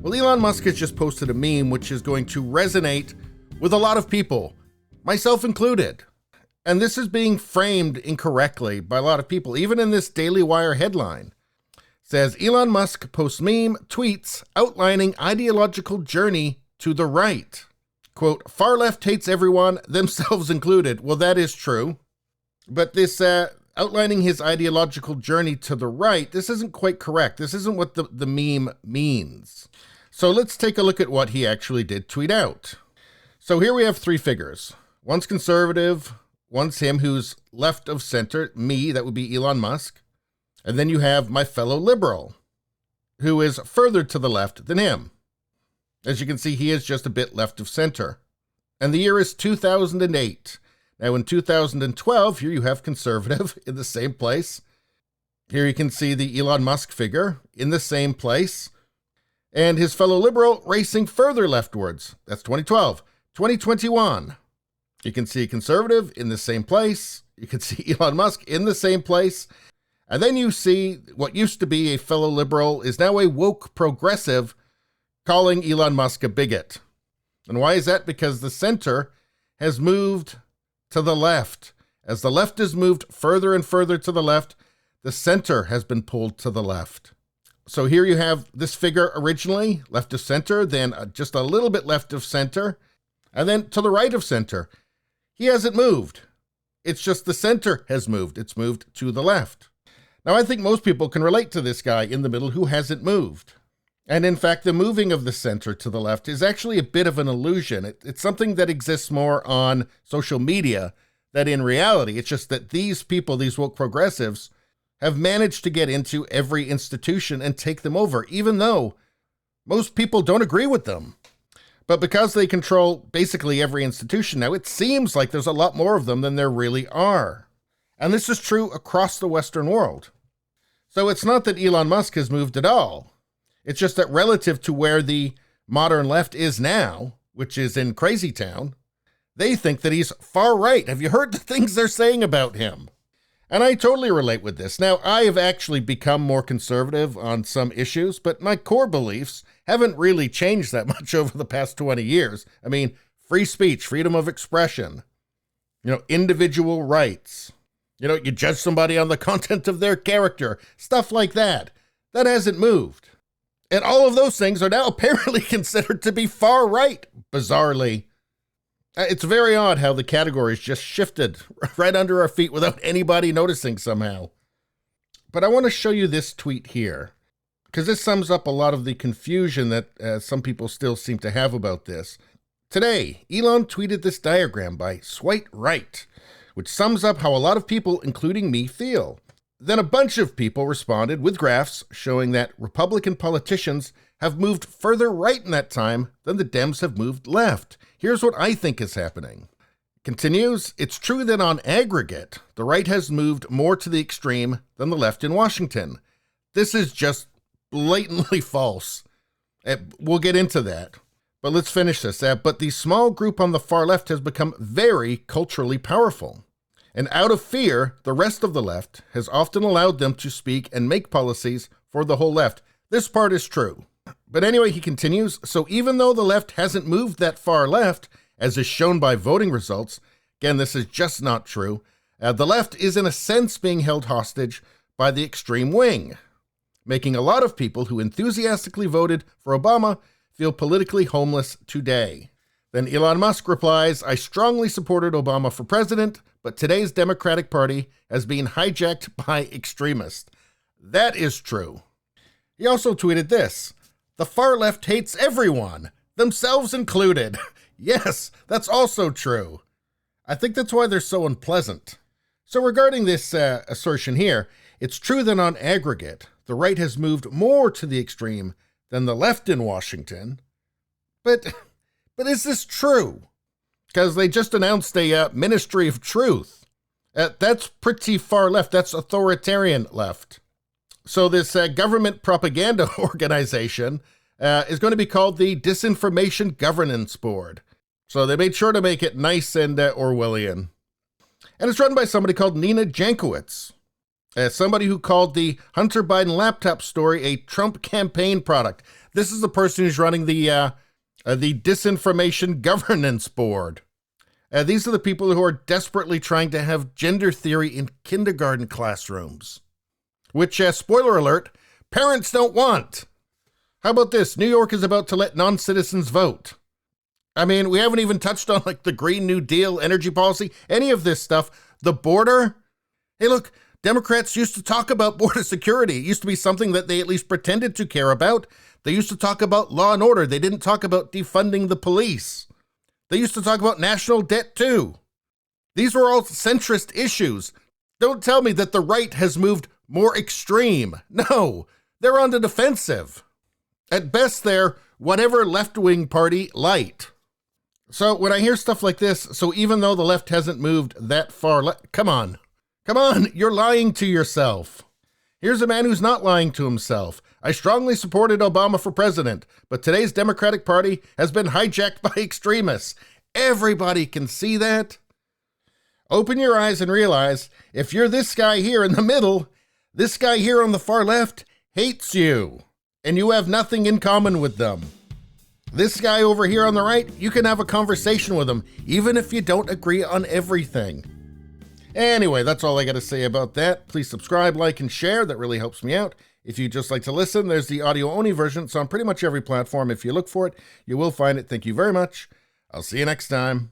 Well, Elon Musk has just posted a meme which is going to resonate with a lot of people, myself included. And this is being framed incorrectly by a lot of people, even in this Daily Wire headline. It says, Elon Musk posts meme tweets outlining ideological journey to the right. Quote, far left hates everyone, themselves included. Well, that is true. But this outlining his ideological journey to the right, this isn't quite correct. This isn't what the meme means. So let's take a look at what he actually did tweet out. So here we have three figures. One's conservative, one's him who's left of center, me, that would be Elon Musk. And then you have my fellow liberal, who is further to the left than him. As you can see, he is just a bit left of center. And the year is 2008. Now in 2012, here you have conservative in the same place. Here you can see the Elon Musk figure in the same place. And his fellow liberal racing further leftwards. That's 2012. 2021. You can see conservative in the same place. You can see Elon Musk in the same place. And then you see what used to be a fellow liberal is now a woke progressive calling Elon Musk a bigot. And why is that? Because the center has moved to the left. As the left has moved further and further to the left, the center has been pulled to the left. So here you have this figure originally left of center, then just a little bit left of center, and then to the right of center. He hasn't moved. It's just the center has moved. It's moved to the left. Now, I think most people can relate to this guy in the middle who hasn't moved. And in fact, the moving of the center to the left is actually a bit of an illusion. It's something that exists more on social media than in reality. It's just that these people, these woke progressives, have managed to get into every institution and take them over, even though most people don't agree with them. But because they control basically every institution now, it seems like there's a lot more of them than there really are. And this is true across the Western world. So it's not that Elon Musk has moved at all. It's just that relative to where the modern left is now, which is in Crazy Town, they think that he's far right. Have you heard the things they're saying about him? And I totally relate with this. Now, I have actually become more conservative on some issues, but my core beliefs haven't really changed that much over the past 20 years. I mean, free speech, freedom of expression, individual rights. You judge somebody on the content of their character, stuff like that. That hasn't moved. And all of those things are now apparently considered to be far right, bizarrely. It's very odd how the categories just shifted right under our feet without anybody noticing somehow. But I want to show you this tweet here, because this sums up a lot of the confusion that some people still seem to have about this. Today, Elon tweeted this diagram by Swipe Right, which sums up how a lot of people, including me, feel. Then a bunch of people responded with graphs showing that Republican politicians have moved further right in that time than the Dems have moved left. Here's what I think is happening. Continues, it's true that on aggregate, the right has moved more to the extreme than the left in Washington. This is just blatantly false. We'll get into that. But let's finish this. But the small group on the far left has become very culturally powerful. And out of fear, the rest of the left has often allowed them to speak and make policies for the whole left. This part is true. But anyway, he continues, so even though the left hasn't moved that far left, as is shown by voting results, again, this is just not true, the left is in a sense being held hostage by the extreme wing, making a lot of people who enthusiastically voted for Obama feel politically homeless today. Then Elon Musk replies, I strongly supported Obama for president, but today's Democratic Party has been hijacked by extremists. That is true. He also tweeted this, the far left hates everyone, themselves included. Yes, that's also true. I think that's why they're so unpleasant. So regarding this assertion here, it's true that on aggregate, the right has moved more to the extreme than the left in Washington. But is this true? Because they just announced a Ministry of Truth. That's pretty far left. That's authoritarian left. So this government propaganda organization is going to be called the Disinformation Governance Board. So they made sure to make it nice and Orwellian. And it's run by somebody called Nina Jankowicz. As somebody who called the Hunter Biden laptop story a Trump campaign product. This is the person who's running the Disinformation Governance Board. These are the people who are desperately trying to have gender theory in kindergarten classrooms, which, spoiler alert, parents don't want. How about this? New York is about to let non-citizens vote. I mean, we haven't even touched on like the Green New Deal, energy policy, any of this stuff. The border. Hey, look, Democrats used to talk about border security. It used to be something that they at least pretended to care about. They used to talk about law and order. They didn't talk about defunding the police. They used to talk about national debt too. These were all centrist issues. Don't tell me that the right has moved more extreme. No, they're on the defensive. At best, they're whatever left-wing party light. So when I hear stuff like this, so even though the left hasn't moved that far, come on, you're lying to yourself. Here's a man who's not lying to himself. I strongly supported Obama for president, but today's Democratic Party has been hijacked by extremists. Everybody can see that. Open your eyes and realize if you're this guy here in the middle, this guy here on the far left hates you, and you have nothing in common with them. This guy over here on the right, you can have a conversation with him, even if you don't agree on everything. Anyway, that's all I got to say about that. Please subscribe, like, and share. That really helps me out. If you just like to listen, there's the audio-only version. It's on pretty much every platform. If you look for it, you will find it. Thank you very much. I'll see you next time.